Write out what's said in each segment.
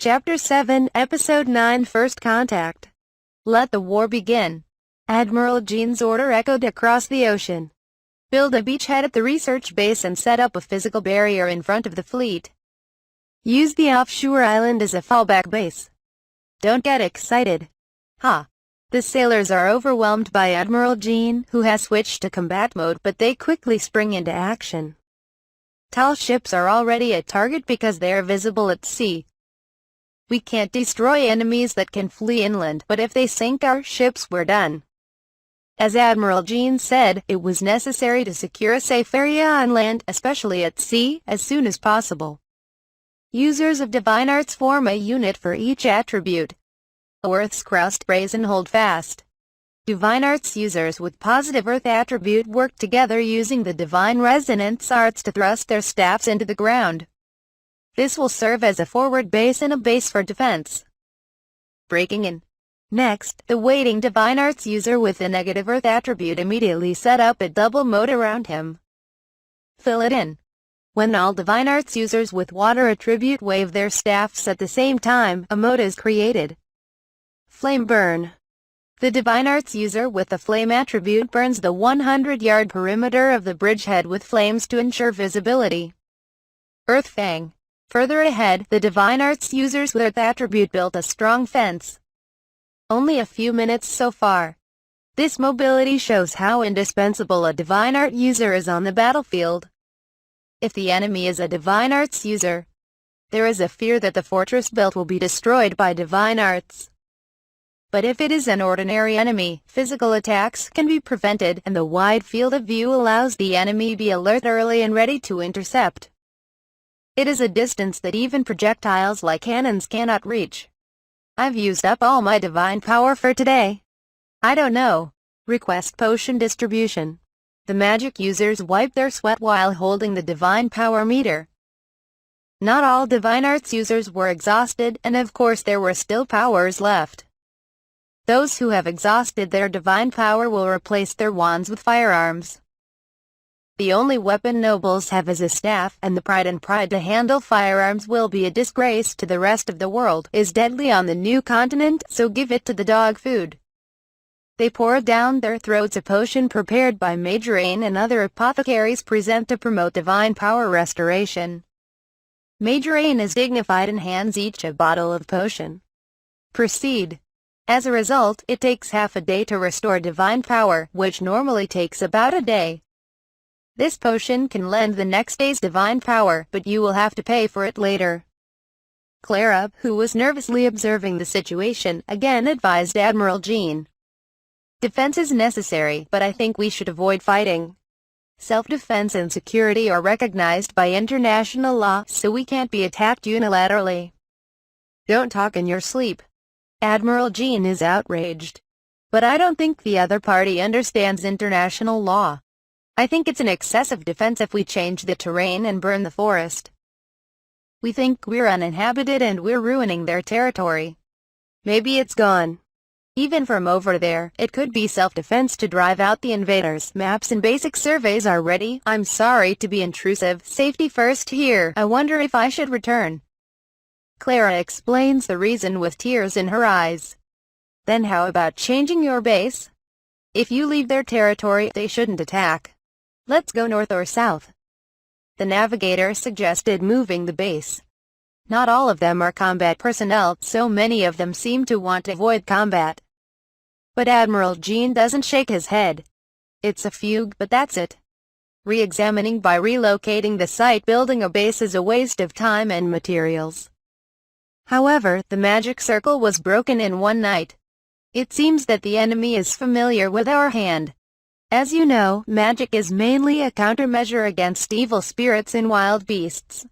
Chapter 7, Episode 9, First Contact. Let the war begin. Admiral Jean's order echoed across the ocean. Build a beachhead at the research base and set up a physical barrier in front of the fleet. Use the offshore island as a fallback base. Don't get excited. Ha! The sailors are overwhelmed by Admiral Jean, who has switched to combat mode, but they quickly spring into action. Tall ships are already a target because they are visible at sea. We can't destroy enemies that can flee inland, but if they sink our ships, we're done. As Admiral Jean said, it was necessary to secure a safe area on land, especially at sea, as soon as possible. Users of divine arts form a unit for each attribute. Earth's crust, brazen and hold fast. Divine arts users with positive earth attribute work together using the divine resonance arts to thrust their staffs into the ground. This will serve as a forward base and a base for defense. Breaking in. Next, the waiting divine arts user with a negative earth attribute immediately set up a double moat around him. Fill it in. When all divine arts users with water attribute wave their staffs at the same time, a moat is created. Flame burn. The divine arts user with the flame attribute burns the 100-yard perimeter of the bridgehead with flames to ensure visibility. Earth Fang. Further ahead, the divine arts users with earth attribute built a strong fence. Only a few minutes so far. This mobility shows how indispensable a divine art user is on the battlefield. If the enemy is a divine arts user, there is a fear that the fortress built will be destroyed by divine arts. But if it is an ordinary enemy, physical attacks can be prevented, and the wide field of view allows the enemy to be alert early and ready to intercept. It is a distance that even projectiles like cannons cannot reach. I've used up all my divine power for today. I don't know. Request potion distribution. The magic users wipe their sweat while holding the divine power meter. Not all divine arts users were exhausted, and of course there were still powers left. Those who have exhausted their divine power will replace their wands with firearms. The only weapon nobles have is a staff, and the pride to handle firearms will be a disgrace to the rest of the world, is deadly on the new continent, so give it to the dog food. They pour down their throats a potion prepared by Majorane and other apothecaries present to promote divine power restoration. Majorane is dignified and hands each a bottle of potion. Proceed. As a result, it takes half a day to restore divine power, which normally takes about a day. This potion can lend the next day's divine power, but you will have to pay for it later. Clara, who was nervously observing the situation, again advised Admiral Jean. Defense is necessary, but I think we should avoid fighting. Self-defense and security are recognized by international law, so we can't be attacked unilaterally. Don't talk in your sleep. Admiral Jean is outraged. But I don't think the other party understands international law. I think it's an excessive defense if we change the terrain and burn the forest. We think we're uninhabited and we're ruining their territory. Maybe it's gone. Even from over there, it could be self-defense to drive out the invaders. Maps and basic surveys are ready. I'm sorry to be intrusive. Safety first here. I wonder if I should return. Clara explains the reason with tears in her eyes. Then how about changing your base? If you leave their territory, they shouldn't attack. Let's go north or south. The navigator suggested moving the base. Not all of them are combat personnel, so many of them seem to want to avoid combat. But Admiral Jean doesn't shake his head. It's a fugue, but that's it. Re-examining by relocating the site, building a base is a waste of time and materials. However, the magic circle was broken in one night. It seems that the enemy is familiar with our hand. As you know, magic is mainly a countermeasure against evil spirits and wild beasts.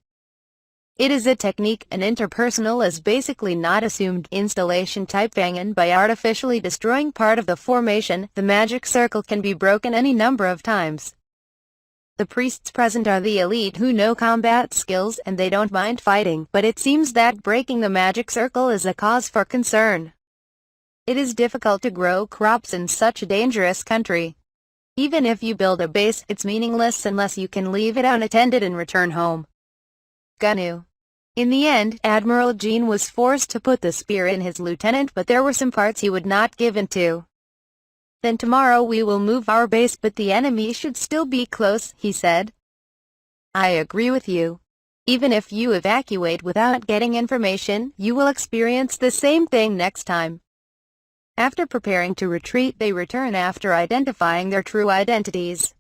It is a technique, and interpersonal is basically not assumed installation type Fangen. By artificially destroying part of the formation, the magic circle can be broken any number of times. The priests present are the elite who know combat skills and they don't mind fighting, but it seems that breaking the magic circle is a cause for concern. It is difficult to grow crops in such a dangerous country. Even if you build a base, it's meaningless unless you can leave it unattended and return home. Ganu. In the end, Admiral Jean was forced to put the spear in his lieutenant, but there were some parts he would not give in to. Then tomorrow we will move our base, but the enemy should still be close, he said. I agree with you. Even if you evacuate without getting information, you will experience the same thing next time. After preparing to retreat, they return after identifying their true identities.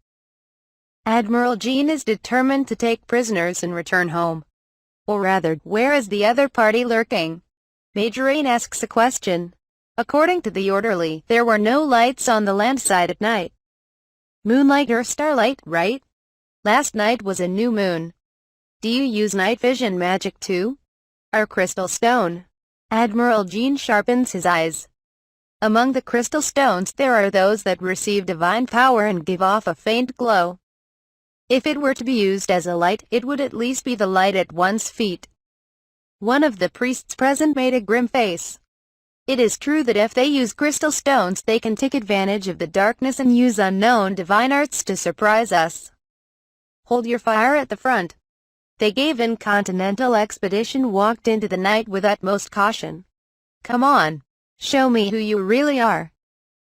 Admiral Jean is determined to take prisoners and return home. Or rather, where is the other party lurking? Major Rain asks a question. According to the orderly, there were no lights on the land side at night. Moonlight or starlight, right? Last night was a new moon. Do you use night vision magic too? Or crystal stone? Admiral Jean sharpens his eyes. Among the crystal stones, there are those that receive divine power and give off a faint glow. If it were to be used as a light, it would at least be the light at one's feet. One of the priests present made a grim face. It is true that if they use crystal stones, they can take advantage of the darkness and use unknown divine arts to surprise us. Hold your fire at the front. They gave in. Continental Expedition walked into the night with utmost caution. Come on. Show me who you really are.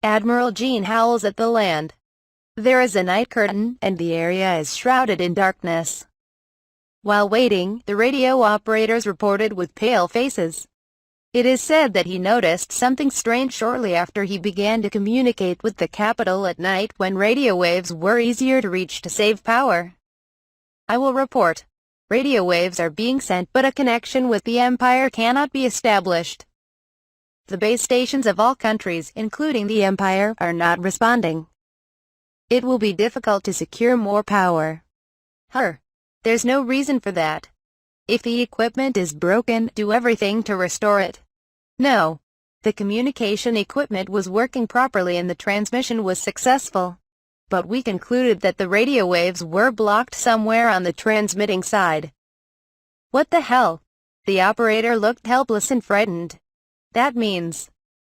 Admiral Jean howls at the land. There is a night curtain, and the area is shrouded in darkness. While waiting, the radio operators reported with pale faces. It is said that he noticed something strange shortly after he began to communicate with the capital at night, when radio waves were easier to reach to save power. I will report. Radio waves are being sent, but a connection with the Empire cannot be established. The base stations of all countries, including the Empire, are not responding. It will be difficult to secure more power. There's no reason for that. If the equipment is broken, do everything to restore it. No. The communication equipment was working properly and the transmission was successful. But we concluded that the radio waves were blocked somewhere on the transmitting side. What the hell? The operator looked helpless and frightened. That means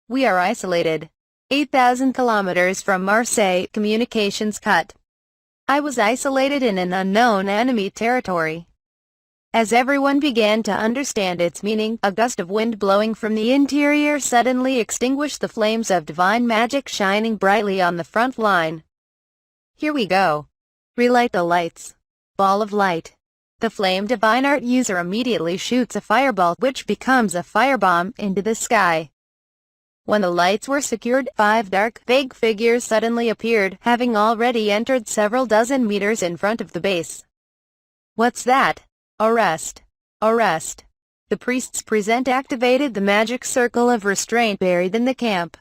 we are isolated. 8,000 kilometers from Marseille, communications cut. I was isolated in an unknown enemy territory. As everyone began to understand its meaning, a gust of wind blowing from the interior suddenly extinguished the flames of divine magic shining brightly on the front line. Here we go. Relight the lights. Ball of light. The flame divine art user immediately shoots a fireball, which becomes a firebomb, into the sky. When the lights were secured, 5 dark, vague figures suddenly appeared, having already entered several dozen meters in front of the base. What's that? Arrest! Arrest! The priests present activated the magic circle of restraint buried in the camp.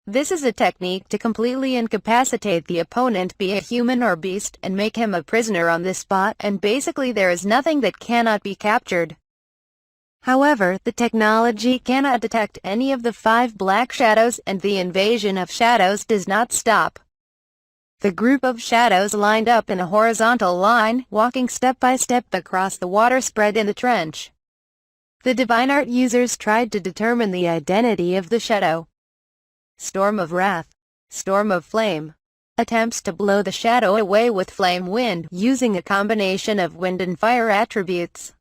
This is a technique to completely incapacitate the opponent, be a human or beast, and make him a prisoner on the spot, and basically there is nothing that cannot be captured. However, the technology cannot detect any of the 5 black shadows, and the invasion of shadows does not stop. The group of shadows lined up in a horizontal line, walking step by step across the water spread in the trench. The divine art users tried to determine the identity of the shadow. Storm of wrath. Storm of flame. Attempts to blow the shadow away with flame wind, using a combination of wind and fire attributes.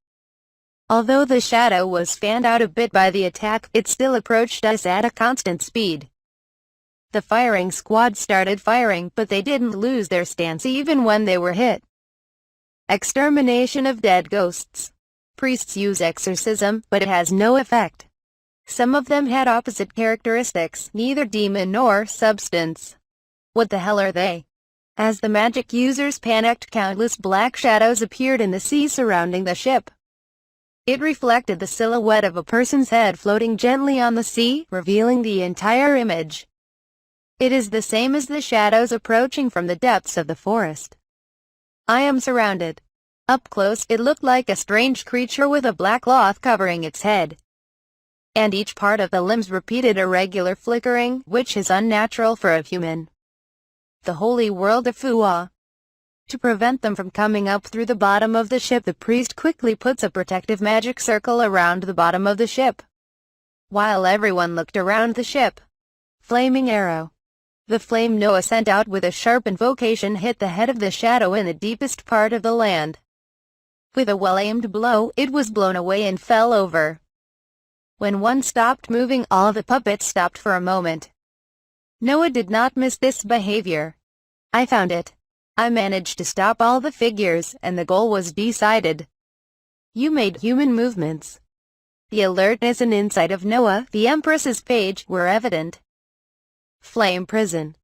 Although the shadow was fanned out a bit by the attack, it still approached us at a constant speed. The firing squad started firing, but they didn't lose their stance even when they were hit. Extermination of dead ghosts. Priests use exorcism, but it has no effect. Some of them had opposite characteristics, neither demon nor substance. What the hell are they? As the magic users panicked, countless black shadows appeared in the sea surrounding the ship. It reflected the silhouette of a person's head floating gently on the sea, revealing the entire image. It is the same as the shadows approaching from the depths of the forest. I am surrounded. Up close, it looked like a strange creature with a black cloth covering its head. And each part of the limbs repeated a regular flickering, which is unnatural for a human. The holy world of Fua. To prevent them from coming up through the bottom of the ship, the priest quickly puts a protective magic circle around the bottom of the ship. While everyone looked around the ship. Flaming arrow. The flame Noah sent out with a sharp invocation hit the head of the shadow in the deepest part of the land. With a well-aimed blow, it was blown away and fell over. When one stopped moving, all the puppets stopped for a moment. Noah did not miss this behavior. I found it. I managed to stop all the figures, and the goal was decided. You made human movements. The alertness and insight of Noah, the Empress's page, were evident. Flame Prison.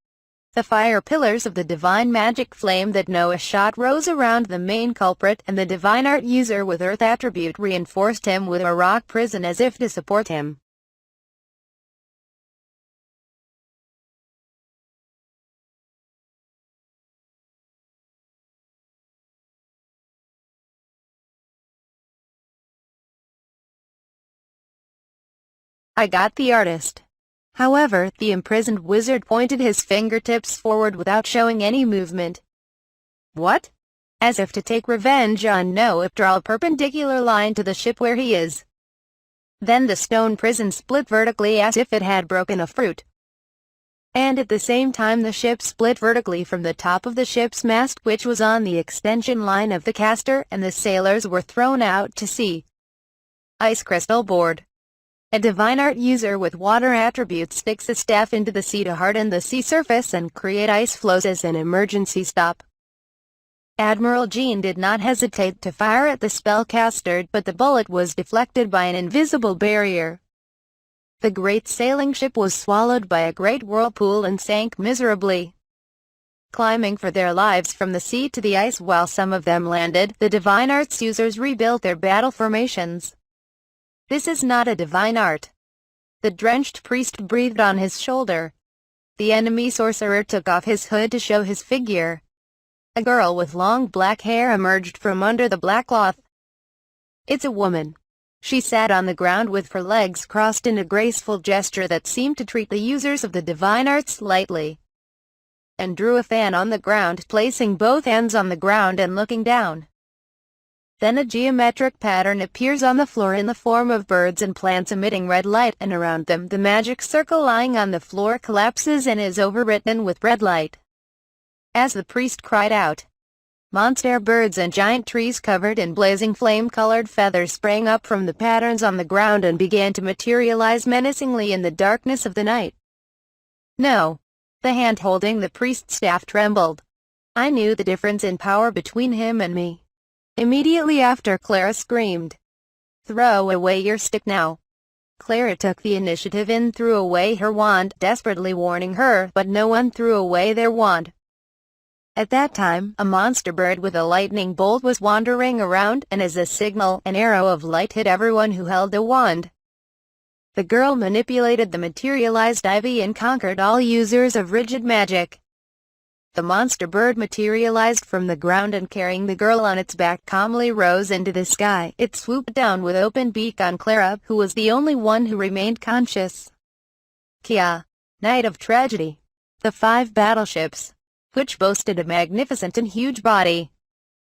The fire pillars of the divine magic flame that Noah shot rose around the main culprit, and the divine art user with earth attribute reinforced him with a rock prison as if to support him. I got the artist. However, the imprisoned wizard pointed his fingertips forward without showing any movement. What? As if to take revenge on Noah, draw a perpendicular line to the ship where he is. Then the stone prison split vertically as if it had broken a fruit. And at the same time the ship split vertically from the top of the ship's mast, which was on the extension line of the caster, and the sailors were thrown out to sea. Ice crystal board. A divine art user with water attributes sticks a staff into the sea to harden the sea surface and create ice flows as an emergency stop. Admiral Jean did not hesitate to fire at the spellcaster, but the bullet was deflected by an invisible barrier. The great sailing ship was swallowed by a great whirlpool and sank miserably. Climbing for their lives from the sea to the ice while some of them landed, the divine arts users rebuilt their battle formations. This is not a divine art. The drenched priest breathed on his shoulder. The enemy sorcerer took off his hood to show his figure. A girl with long black hair emerged from under the black cloth. It's a woman. She sat on the ground with her legs crossed in a graceful gesture that seemed to treat the users of the divine arts lightly, and drew a fan on the ground, placing both hands on the ground and looking down. Then a geometric pattern appears on the floor in the form of birds and plants emitting red light, and around them the magic circle lying on the floor collapses and is overwritten with red light. As the priest cried out, monster birds and giant trees covered in blazing flame-colored feathers sprang up from the patterns on the ground and began to materialize menacingly in the darkness of the night. No. The hand holding the priest's staff trembled. I knew the difference in power between him and me. Immediately after, Clara screamed, "Throw away your stick now." Clara took the initiative and threw away her wand, desperately warning her, but no one threw away their wand. At that time, a monster bird with a lightning bolt was wandering around, and as a signal, an arrow of light hit everyone who held a wand. The girl manipulated the materialized ivy and conquered all users of rigid magic. The monster bird materialized from the ground and, carrying the girl on its back, calmly rose into the sky. It swooped down with open beak on Clara, who was the only one who remained conscious. Kia. Night of Tragedy. The 5 battleships, which boasted a magnificent and huge body,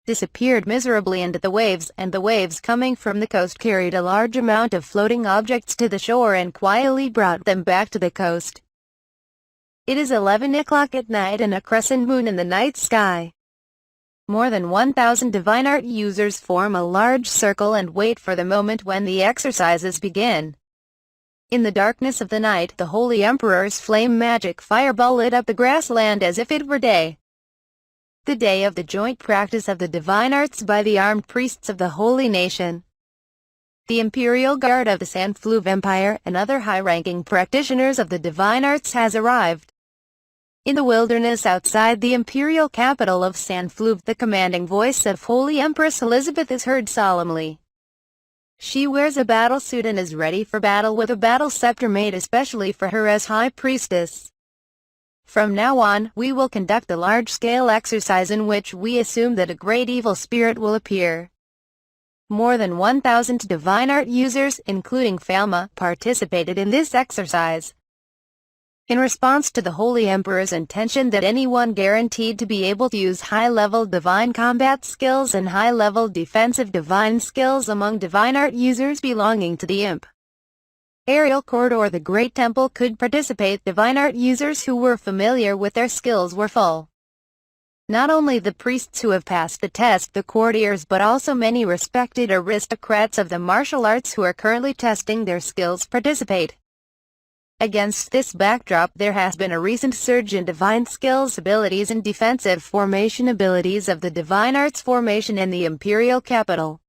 disappeared miserably into the waves, and the waves coming from the coast carried a large amount of floating objects to the shore and quietly brought them back to the coast. It is 11 o'clock at night and a crescent moon in the night sky. More than 1,000 divine art users form a large circle and wait for the moment when the exercises begin. In the darkness of the night, the Holy Emperor's flame magic fireball lit up the grassland as if it were day. The day of the joint practice of the divine arts by the armed priests of the Holy Nation. The Imperial Guard of the Sanfluve Empire and other high-ranking practitioners of the divine arts has arrived. In the wilderness outside the imperial capital of Sanfluve, the commanding voice of Holy Empress Elizabeth is heard solemnly. She wears a battle suit and is ready for battle with a battle scepter made especially for her as High Priestess. From now on, we will conduct a large-scale exercise in which we assume that a great evil spirit will appear. More than 1,000 divine art users, including Falma, participated in this exercise. In response to the Holy Emperor's intention that anyone guaranteed to be able to use high-level divine combat skills and high-level defensive divine skills among divine art users belonging to the Imp Aerial Court or the Great Temple could participate. Divine art users who were familiar with their skills were full. Not only the priests who have passed the test, the courtiers, but also many respected aristocrats of the martial arts who are currently testing their skills participate. Against this backdrop, there has been a recent surge in divine skills, abilities and defensive formation abilities of the divine arts formation in the imperial capital.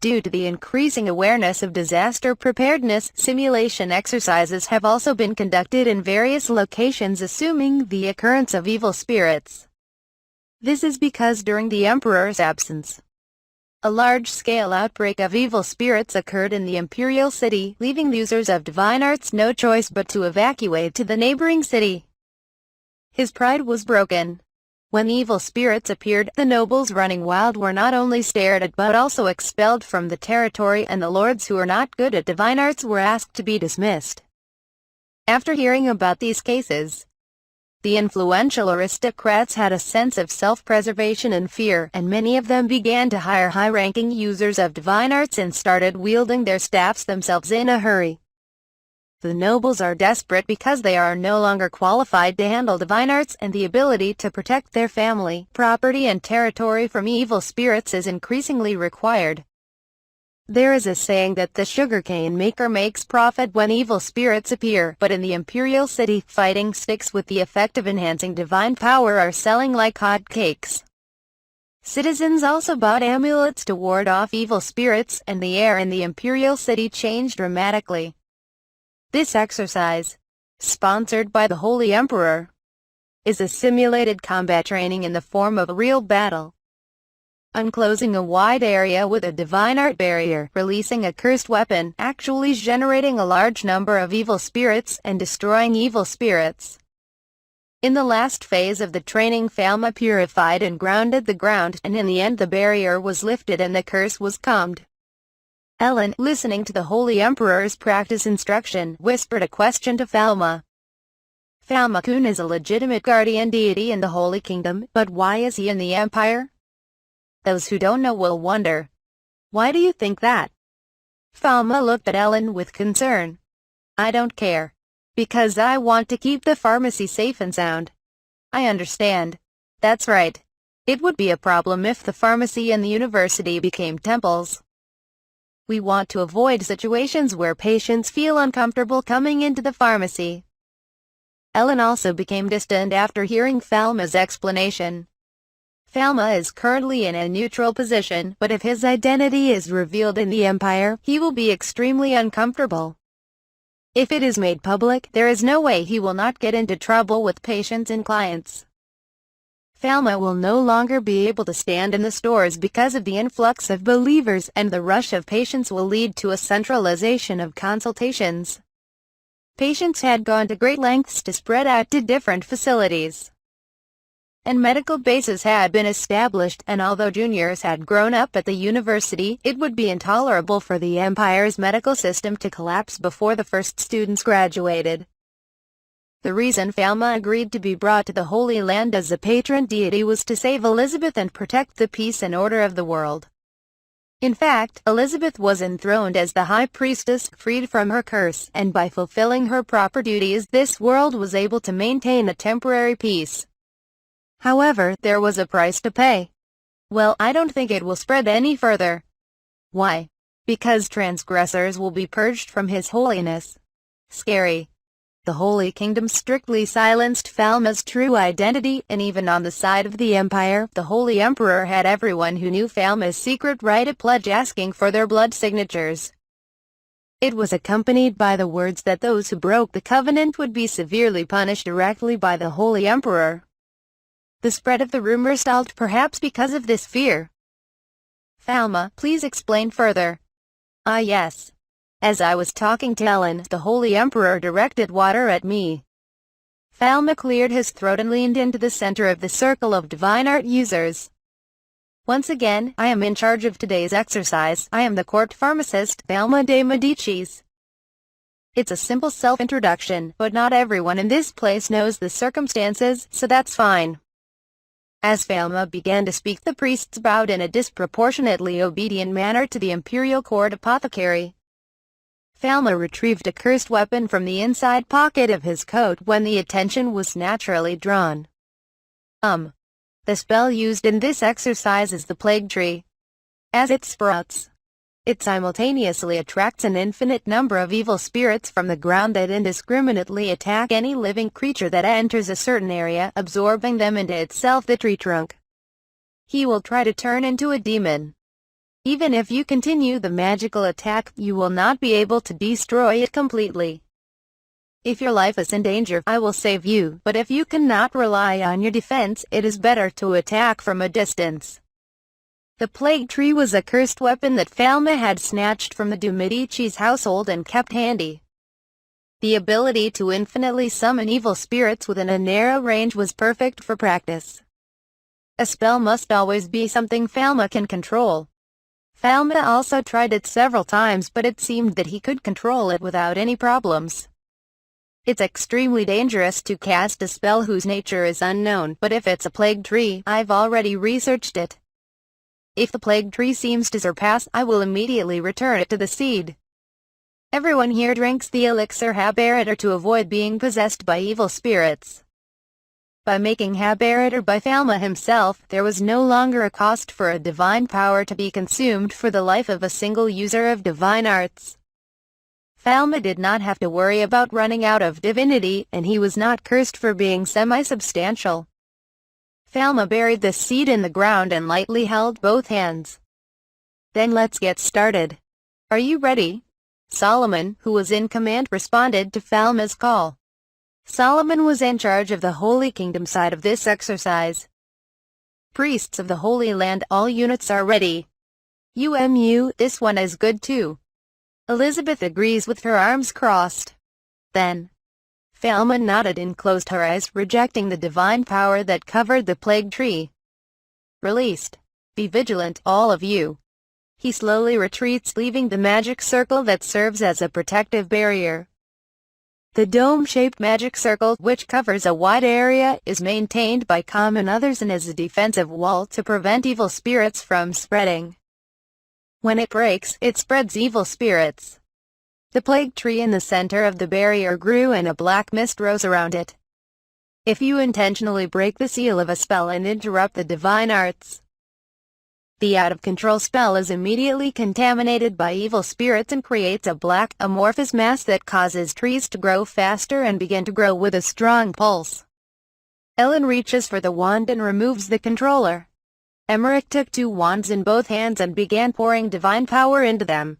Due to the increasing awareness of disaster preparedness, simulation exercises have also been conducted in various locations assuming the occurrence of evil spirits. This is because during the Emperor's absence, a large-scale outbreak of evil spirits occurred in the imperial city, leaving users of divine arts no choice but to evacuate to the neighboring city. His pride was broken. When evil spirits appeared, the nobles running wild were not only stared at but also expelled from the territory, and the lords who were not good at divine arts were asked to be dismissed. After hearing about these cases, the influential aristocrats had a sense of self-preservation and fear, and many of them began to hire high-ranking users of divine arts and started wielding their staffs themselves in a hurry. The nobles are desperate because they are no longer qualified to handle divine arts, and the ability to protect their family, property and territory from evil spirits is increasingly required. There is a saying that the sugarcane maker makes profit when evil spirits appear, but in the imperial city, fighting sticks with the effect of enhancing divine power are selling like hotcakes. Citizens also bought amulets to ward off evil spirits, and the air in the imperial city changed dramatically. This exercise, sponsored by the Holy Emperor, is a simulated combat training in the form of a real battle. Unclosing a wide area with a divine art barrier, releasing a cursed weapon, actually generating a large number of evil spirits, and destroying evil spirits. In the last phase of the training, Falma purified and grounded the ground, and in the end the barrier was lifted and the curse was calmed. Ellen, listening to the Holy Emperor's practice instruction, whispered a question to Falma. Falma-kun is a legitimate guardian deity in the Holy Kingdom, but why is he in the Empire? Those who don't know will wonder. Why do you think that? Falma looked at Ellen with concern. I don't care. Because I want to keep the pharmacy safe and sound. I understand. That's right. It would be a problem if the pharmacy and the university became temples. We want to avoid situations where patients feel uncomfortable coming into the pharmacy. Ellen also became distant after hearing Falma's explanation. Falma is currently in a neutral position, but if his identity is revealed in the Empire, he will be extremely uncomfortable. If it is made public, there is no way he will not get into trouble with patients and clients. Falma will no longer be able to stand in the stores because of the influx of believers, and the rush of patients will lead to a centralization of consultations. Patients had gone to great lengths to spread out to different facilities, and medical bases had been established, and although juniors had grown up at the university, it would be intolerable for the Empire's medical system to collapse before the first students graduated. The reason Falma agreed to be brought to the Holy Land as a patron deity was to save Elizabeth and protect the peace and order of the world. In fact, Elizabeth was enthroned as the High Priestess, freed from her curse, and by fulfilling her proper duties, this world was able to maintain a temporary peace. However, there was a price to pay. Well, I don't think it will spread any further. Why? Because transgressors will be purged from His Holiness. Scary. The Holy Kingdom strictly silenced Falma's true identity, and even on the side of the Empire, the Holy Emperor had everyone who knew Falma's secret write a pledge asking for their blood signatures. It was accompanied by the words that those who broke the covenant would be severely punished directly by the Holy Emperor. The spread of the rumor stalled, perhaps because of this fear. Falma, please explain further. Ah yes. As I was talking to Ellen, the Holy Emperor directed water at me. Falma cleared his throat and leaned into the center of the circle of divine art users. Once again, I am in charge of today's exercise. I am the court pharmacist, Falma de Medicis. It's a simple self-introduction, but not everyone in this place knows the circumstances, so that's fine. As Falma began to speak, the priests bowed in a disproportionately obedient manner to the imperial court apothecary. Falma retrieved a cursed weapon from the inside pocket of his coat when the attention was naturally drawn. The The spell used in this exercise is the plague tree. As it sprouts, it simultaneously attracts an infinite number of evil spirits from the ground that indiscriminately attack any living creature that enters a certain area, absorbing them into itself, the tree trunk. He will try to turn into a demon. Even if you continue the magical attack, you will not be able to destroy it completely. If your life is in danger, I will save you, but if you cannot rely on your defense, it is better to attack from a distance. The plague tree was a cursed weapon that Falma had snatched from the de Medici's household and kept handy. The ability to infinitely summon evil spirits within a narrow range was perfect for practice. A spell must always be something Falma can control. Falma also tried it several times, but it seemed that he could control it without any problems. It's extremely dangerous to cast a spell whose nature is unknown, but if it's a plague tree, I've already researched it. If the plague tree seems to surpass, I will immediately return it to the seed. Everyone here drinks the elixir Haberator to avoid being possessed by evil spirits. By making Haberator by Falma himself, there was no longer a cost for a divine power to be consumed for the life of a single user of divine arts. Falma did not have to worry about running out of divinity, and he was not cursed for being semi-substantial. Falma buried the seed in the ground and lightly held both hands. Then let's get started. Are you ready? Solomon, who was in command, responded to Falma's call. Solomon was in charge of the Holy Kingdom side of this exercise. Priests of the Holy Land, all units are ready. This one is good too. Elizabeth agrees with her arms crossed. Then, Falma nodded and closed her eyes, rejecting the divine power that covered the plague tree. Released. Be vigilant, all of you. He slowly retreats, leaving the magic circle that serves as a protective barrier. The dome-shaped magic circle, which covers a wide area, is maintained by common others and is a defensive wall to prevent evil spirits from spreading. When it breaks, it spreads evil spirits. The plague tree in the center of the barrier grew and a black mist rose around it. If you intentionally break the seal of a spell and interrupt the divine arts, the out-of-control spell is immediately contaminated by evil spirits and creates a black, amorphous mass that causes trees to grow faster and begin to grow with a strong pulse. Ellen reaches for the wand and removes the controller. Emmerich took 2 wands in both hands and began pouring divine power into them.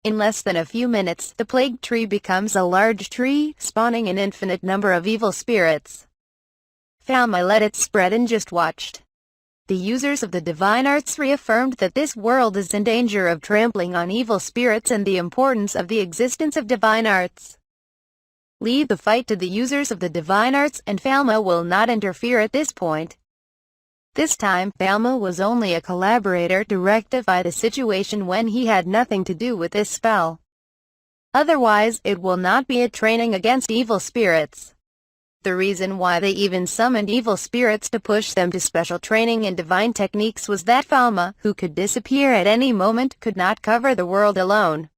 In less than a few minutes, the plague tree becomes a large tree, spawning an infinite number of evil spirits. Falma let it spread and just watched. The users of the divine arts reaffirmed that this world is in danger of trampling on evil spirits and the importance of the existence of divine arts. Leave the fight to the users of the divine arts, and Falma will not interfere at this point. This time, Falma was only a collaborator to rectify the situation when he had nothing to do with this spell. Otherwise, it will not be a training against evil spirits. The reason why they even summoned evil spirits to push them to special training in divine techniques was that Falma, who could disappear at any moment, could not cover the world alone.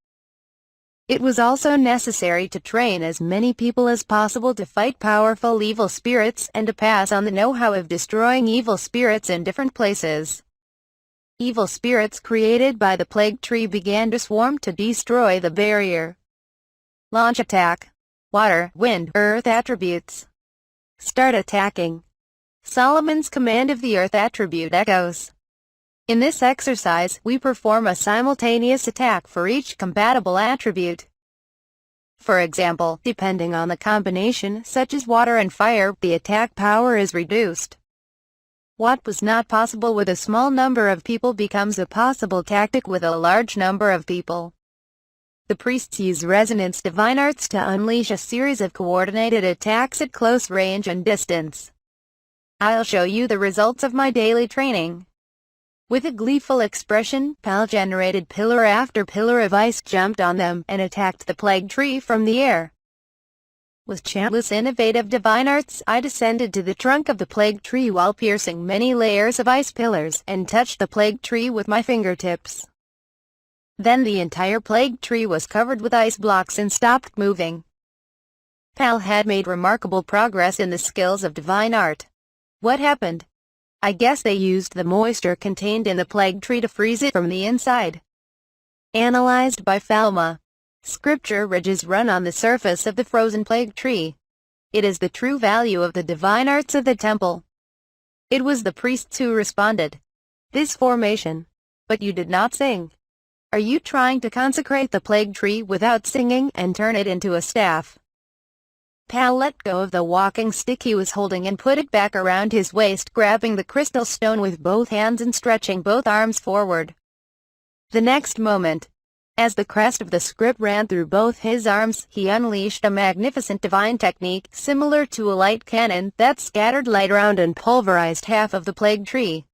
It was also necessary to train as many people as possible to fight powerful evil spirits and to pass on the know-how of destroying evil spirits in different places. Evil spirits created by the plague tree began to swarm to destroy the barrier. Launch attack. Water, wind, earth attributes. Start attacking. Solomon's command of the earth attribute echoes. In this exercise, we perform a simultaneous attack for each compatible attribute. For example, depending on the combination, such as water and fire, the attack power is reduced. What was not possible with a small number of people becomes a possible tactic with a large number of people. The priests use resonance divine arts to unleash a series of coordinated attacks at close range and distance. I'll show you the results of my daily training. With a gleeful expression, Pal generated pillar after pillar of ice, jumped on them, and attacked the plague tree from the air. With chantless innovative divine arts, I descended to the trunk of the plague tree while piercing many layers of ice pillars, and touched the plague tree with my fingertips. Then the entire plague tree was covered with ice blocks and stopped moving. Pal had made remarkable progress in the skills of divine art. What happened? I guess they used the moisture contained in the plague tree to freeze it from the inside. Analyzed by Falma. Scripture ridges run on the surface of the frozen plague tree. It is the true value of the divine arts of the temple. It was the priests who responded. This formation. But you did not sing. Are you trying to consecrate the plague tree without singing and turn it into a staff? Pal let go of the walking stick he was holding and put it back around his waist, grabbing the crystal stone with both hands and stretching both arms forward. The next moment, as the crest of the script ran through both his arms, he unleashed a magnificent divine technique similar to a light cannon that scattered light around and pulverized half of the plague tree.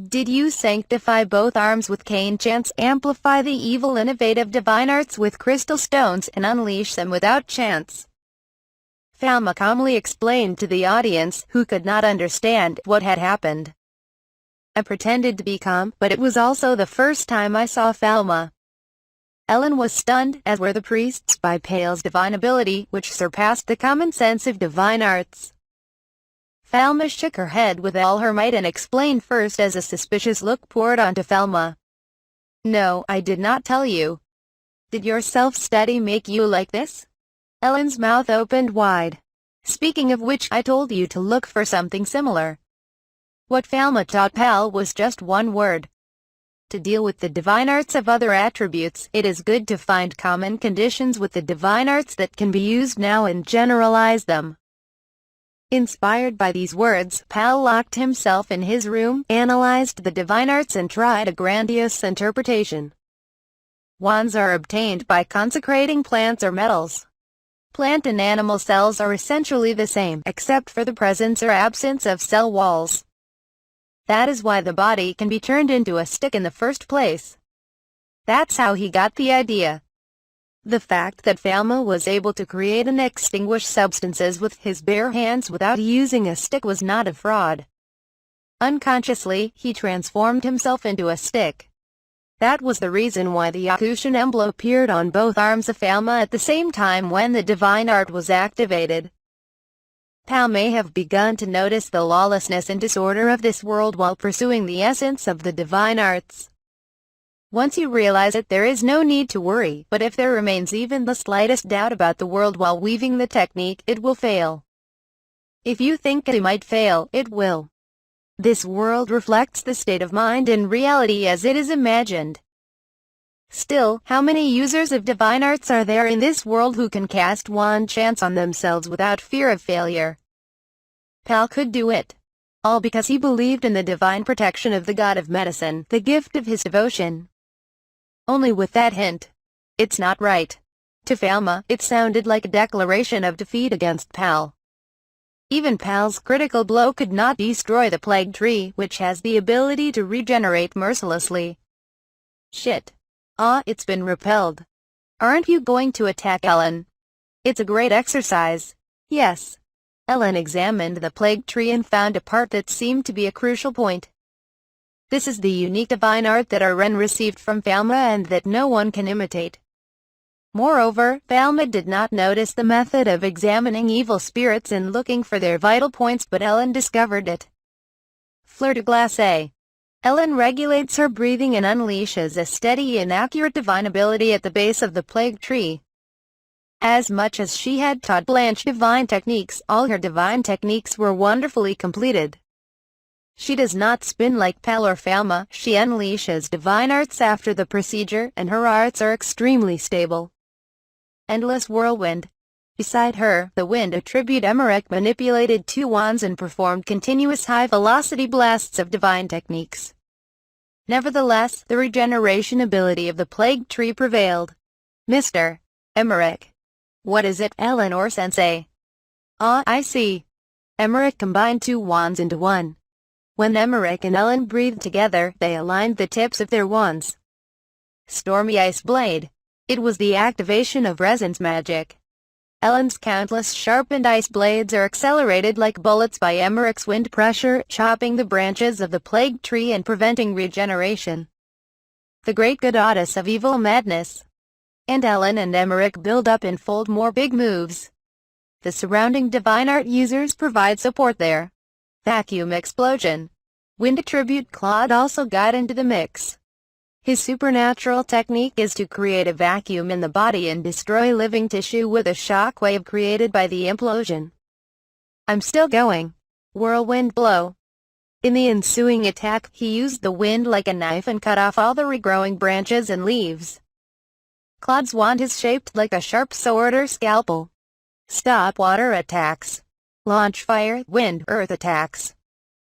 Did you sanctify both arms with cane chants, amplify the evil innovative divine arts with crystal stones, and unleash them without chants? Falma calmly explained to the audience, who could not understand what had happened. I pretended to be calm, but it was also the first time I saw Falma. Ellen was stunned, as were the priests, by Pale's divine ability, which surpassed the common sense of divine arts. Falma shook her head with all her might and explained first as a suspicious look poured onto Falma. No, I did not tell you. Did your self-study make you like this? Ellen's mouth opened wide. Speaking of which, I told you to look for something similar. What Falma taught Pal was just one word. To deal with the divine arts of other attributes, it is good to find common conditions with the divine arts that can be used now and generalize them. Inspired by these words, Pal locked himself in his room, analyzed the divine arts and tried a grandiose interpretation. Wands are obtained by consecrating plants or metals. Plant and animal cells are essentially the same, except for the presence or absence of cell walls. That is why the body can be turned into a stick in the first place. That's how he got the idea. The fact that Falma was able to create and extinguish substances with his bare hands without using a stick was not a fraud. Unconsciously, he transformed himself into a stick. That was the reason why the Yakushan emblem appeared on both arms of Falma at the same time when the divine art was activated. Pal may have begun to notice the lawlessness and disorder of this world while pursuing the essence of the divine arts. Once you realize it, there is no need to worry, but if there remains even the slightest doubt about the world while weaving the technique, it will fail. If you think it might fail, it will. This world reflects the state of mind in reality as it is imagined. Still, how many users of divine arts are there in this world who can cast wand chants on themselves without fear of failure? Pal could do it. All because he believed in the divine protection of the god of medicine, the gift of his devotion. Only with that hint. It's not right. To Falma, it sounded like a declaration of defeat against Pal. Even Pal's critical blow could not destroy the plague tree, which has the ability to regenerate mercilessly. Shit. It's been repelled. Aren't you going to attack Ellen? It's a great exercise. Yes. Ellen examined the plague tree and found a part that seemed to be a crucial point. This is the unique divine art that Aren received from Falma and that no one can imitate. Moreover, Falma did not notice the method of examining evil spirits and looking for their vital points, but Ellen discovered it. Fleur de glace. Ellen regulates her breathing and unleashes a steady and accurate divine ability at the base of the plague tree. As much as she had taught Blanche divine techniques, all her divine techniques were wonderfully completed. She does not spin like Pal or Falma, she unleashes divine arts after the procedure, and her arts are extremely stable. Endless whirlwind. Beside her, the wind attribute Emmerich manipulated two wands and performed continuous high-velocity blasts of divine techniques. Nevertheless, the regeneration ability of the plague tree prevailed. Mr. Emmerich. What is it, Eleanor-sensei? I see. Emmerich combined two wands into one. When Emmerich and Ellen breathed together, they aligned the tips of their wands. Stormy Ice Blade. It was the activation of Resin's magic. Ellen's countless sharpened ice blades are accelerated like bullets by Emmerich's wind pressure, chopping the branches of the plague tree and preventing regeneration. The great goddess of evil madness. And Ellen and Emmerich build up and fold more big moves. The surrounding divine art users provide support there. Vacuum explosion. Wind attribute Claude also got into the mix. His supernatural technique is to create a vacuum in the body and destroy living tissue with a shock wave created by the implosion. I'm still going. Whirlwind blow. In the ensuing attack, he used the wind like a knife and cut off all the regrowing branches and leaves. Claude's wand is shaped like a sharp sword or scalpel. Stop water attacks. Launch fire, wind, earth attacks.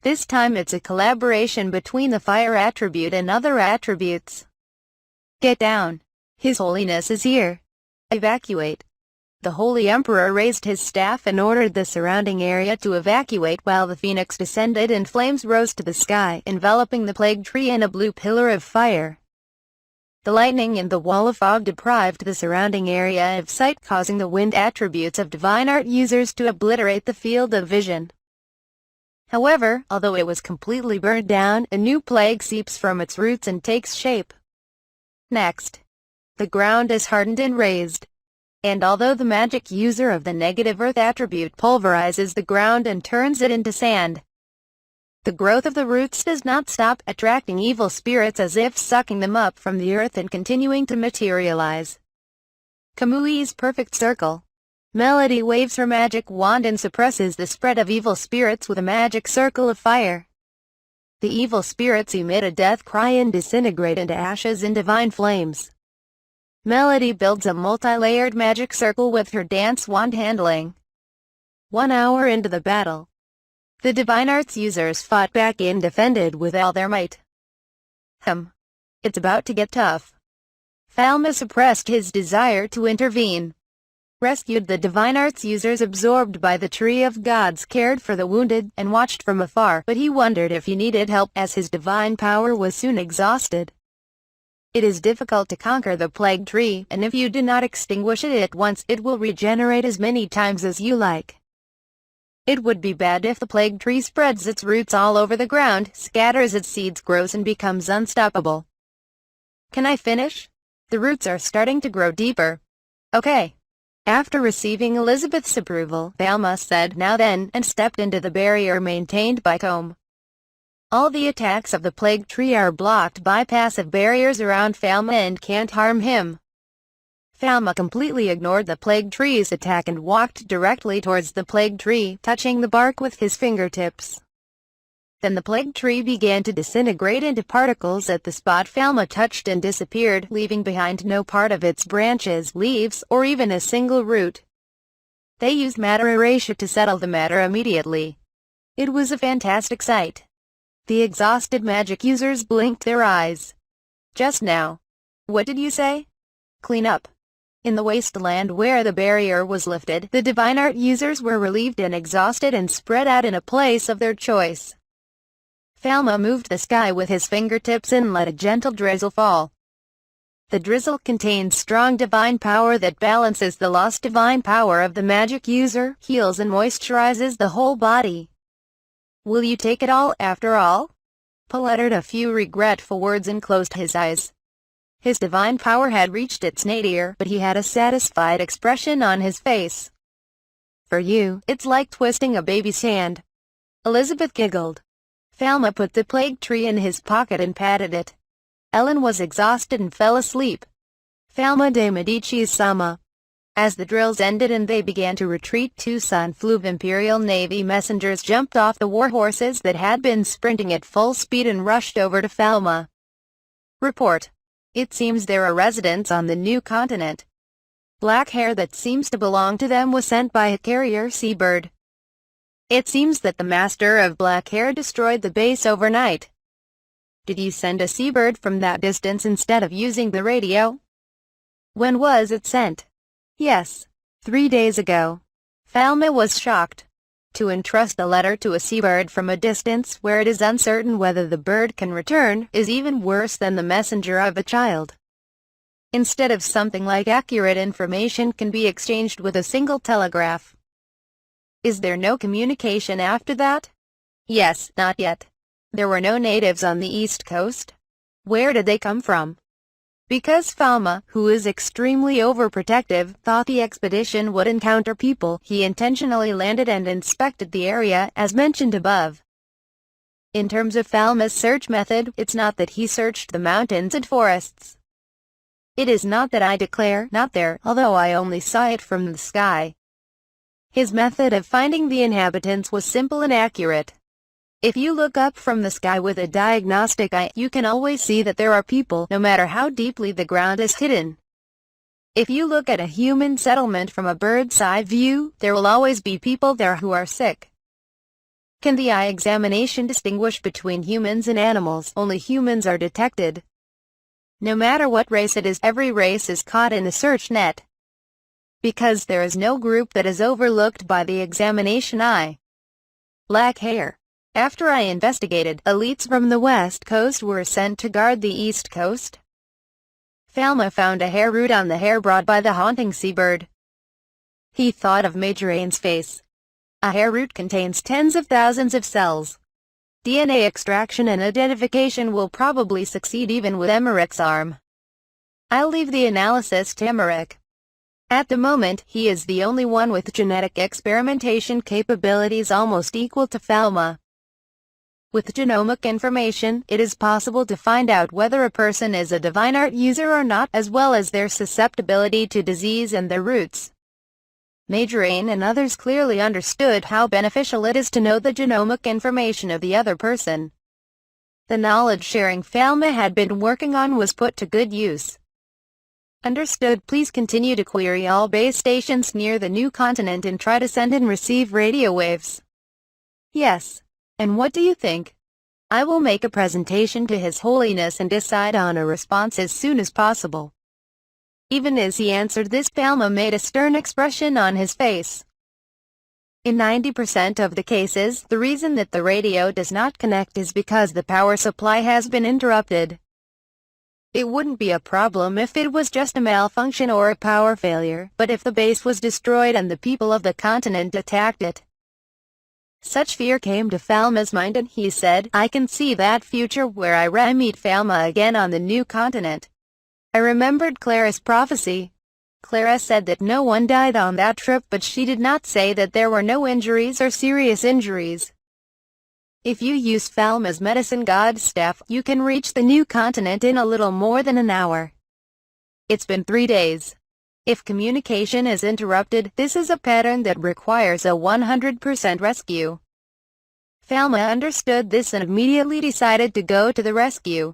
This time it's a collaboration between the fire attribute and other attributes. Get down. His Holiness is here. Evacuate. The Holy Emperor raised his staff and ordered the surrounding area to evacuate while the phoenix descended and flames rose to the sky, enveloping the plague tree in a blue pillar of fire. The lightning and the wall of fog deprived the surrounding area of sight, causing the wind attributes of divine art users to obliterate the field of vision. However, although it was completely burned down, a new plague seeps from its roots and takes shape. Next, the ground is hardened and raised. And although the magic user of the negative earth attribute pulverizes the ground and turns it into sand, the growth of the roots does not stop, attracting evil spirits as if sucking them up from the earth and continuing to materialize. Kamui's perfect circle. Melody waves her magic wand and suppresses the spread of evil spirits with a magic circle of fire. The evil spirits emit a death cry and disintegrate into ashes in divine flames. Melody builds a multi-layered magic circle with her dance wand handling. 1 hour into the battle, the divine arts users fought back and defended with all their might. It's about to get tough. Falma suppressed his desire to intervene. Rescued the divine arts users absorbed by the tree of gods, cared for the wounded, and watched from afar, but he wondered if he needed help as his divine power was soon exhausted. It is difficult to conquer the plague tree, and if you do not extinguish it at once, it will regenerate as many times as you like. It would be bad if the plague tree spreads its roots all over the ground, scatters its seeds, grows and becomes unstoppable. Can I finish? The roots are starting to grow deeper. Okay. After receiving Elizabeth's approval, Falma said now then, and stepped into the barrier maintained by Combe. All the attacks of the plague tree are blocked by passive barriers around Falma and can't harm him. Falma completely ignored the plague tree's attack and walked directly towards the plague tree, touching the bark with his fingertips. Then the plague tree began to disintegrate into particles at the spot Falma touched and disappeared, leaving behind no part of its branches, leaves, or even a single root. They used matter erasure to settle the matter immediately. It was a fantastic sight. The exhausted magic users blinked their eyes. Just now. What did you say? Clean up. In the wasteland where the barrier was lifted, the divine art users were relieved and exhausted and spread out in a place of their choice. Falma moved the sky with his fingertips and let a gentle drizzle fall. The drizzle contains strong divine power that balances the lost divine power of the magic user, heals and moisturizes the whole body. Will you take it all, after all? Paul uttered a few regretful words and closed his eyes. His divine power had reached its nadir, but he had a satisfied expression on his face. For you, it's like twisting a baby's hand. Elizabeth giggled. Falma put the plague tree in his pocket and patted it. Ellen was exhausted and fell asleep. Falma de Medici's Sama. As the drills ended and they began to retreat, 2 Sun-Fleuve Imperial Navy messengers jumped off the war horses that had been sprinting at full speed and rushed over to Falma. Report. It seems there are residents on the new continent. Black hair that seems to belong to them was sent by a carrier seabird. It seems that the master of black hair destroyed the base overnight. Did you send a seabird from that distance instead of using the radio? When was it sent? Yes, 3 days ago. Falma was shocked. To entrust a letter to a seabird from a distance where it is uncertain whether the bird can return is even worse than the messenger of a child. Instead of something like accurate information can be exchanged with a single telegraph. Is there no communication after that? Yes, not yet. There were no natives on the east coast. Where did they come from? Because Falma, who is extremely overprotective, thought the expedition would encounter people, he intentionally landed and inspected the area, as mentioned above. In terms of Falma's search method, it's not that he searched the mountains and forests. It is not that I declare, not there, although I only saw it from the sky. His method of finding the inhabitants was simple and accurate. If you look up from the sky with a diagnostic eye, you can always see that there are people, no matter how deeply the ground is hidden. If you look at a human settlement from a bird's eye view, there will always be people there who are sick. Can the eye examination distinguish between humans and animals? Only humans are detected. No matter what race it is, every race is caught in the search net. Because there is no group that is overlooked by the examination eye. Black hair. After I investigated, elites from the West Coast were sent to guard the East Coast. Falma found a hair root on the hair brought by the haunting seabird. He thought of Major Ain's face. A hair root contains tens of thousands of cells. DNA extraction and identification will probably succeed even with Emmerich's arm. I'll leave the analysis to Emmerich. At the moment, he is the only one with genetic experimentation capabilities almost equal to Falma. With genomic information, it is possible to find out whether a person is a divine art user or not, as well as their susceptibility to disease and their roots. Major Ain and others clearly understood how beneficial it is to know the genomic information of the other person. The knowledge-sharing Falma had been working on was put to good use. Understood. Please continue to query all base stations near the new continent and try to send and receive radio waves. Yes. And what do you think? I will make a presentation to His Holiness and decide on a response as soon as possible. Even as he answered this, Falma made a stern expression on his face. In 90% of the cases, the reason that the radio does not connect is because the power supply has been interrupted. It wouldn't be a problem if it was just a malfunction or a power failure, but if the base was destroyed and the people of the continent attacked it. Such fear came to Falma's mind and he said, I can see that future where I meet Falma again on the new continent. I remembered Clara's prophecy. Clara said that no one died on that trip, but she did not say that there were no injuries or serious injuries. If you use Falma's medicine god staff, you can reach the new continent in a little more than an hour. It's been 3 days. If communication is interrupted, this is a pattern that requires a 100% rescue. Falma understood this and immediately decided to go to the rescue.